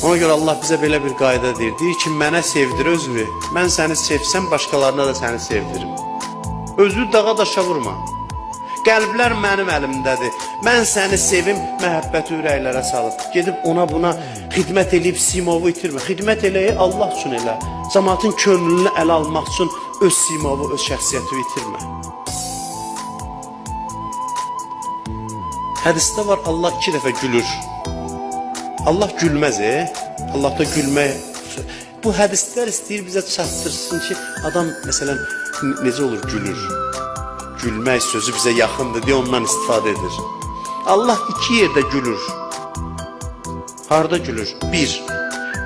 Ona görə Allah bizə belə bir qayda deyir. Deyir ki, mənə sevdir özünü. Mən səni sevsəm, başqalarına da səni sevdirim. Özünü dağa daşa vurma. Qəlblər mənim əlimdədir. Mən səni sevim, məhəbbəti ürəklərə salıb. Gedib ona buna xidmət eləyib simovu itirmə. Xidmət eləyi Allah üçün elə. Cəmaatın könlünü ələ almaq üçün öz simovu, öz şəxsiyyəti itirmə. Hədisdə var, Allah 2 dəfə gülür. Allah gülməz, Allahda gülmək. Bu hədislər istəyir bizə çatdırsın ki, adam məsələn necə olur gülür. Gülmək sözü bizə yaxındır deyə ondan istifadə edir. Allah 2 yerdə gülür. Harda gülür?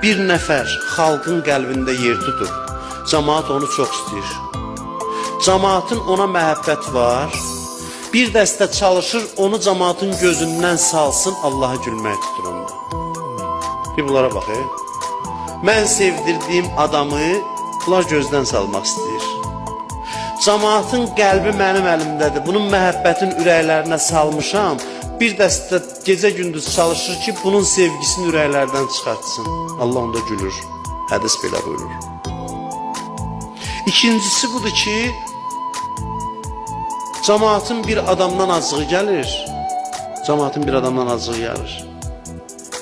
Bir nəfər xalqın qəlbində yer tutub. Cəmaat onu çox istəyir. Cəmaatın ona məhəbbət var. Bir dəstə çalışır, onu cəmaatın gözündən salsın, Allaha gülmək tutur onda. Bir bunlara bax, mən sevdirdiyim adamı bunlar gözdən salmaq istəyir. Cəmaatın qəlbi mənim əlimdədir. Bunun məhəbbətin ürəklərinə salmışam. Bir dəstə gecə gündüz çalışır ki, bunun sevgisini ürəklərdən çıxartsın. Allah onda gülür. Hədis belə buyurur. İkincisi budur ki, cəmaatın bir adamdan azığı gəlir. Cəmaatın bir adamdan azığı gəlir.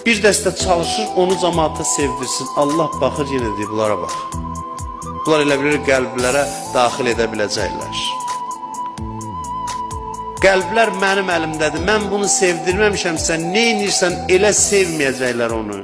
Bir dəstə çalışır, onu cəmaata sevdirsin. Allah baxır, yenə deyir, bunlara bax. Bunlar elə bilir qəlblərə daxil edə biləcəklər. Qəlblər mənim əlimdədir. Mən bunu sevdirməmişəmsə, nə edirsən, elə sevməyəcəklər onu.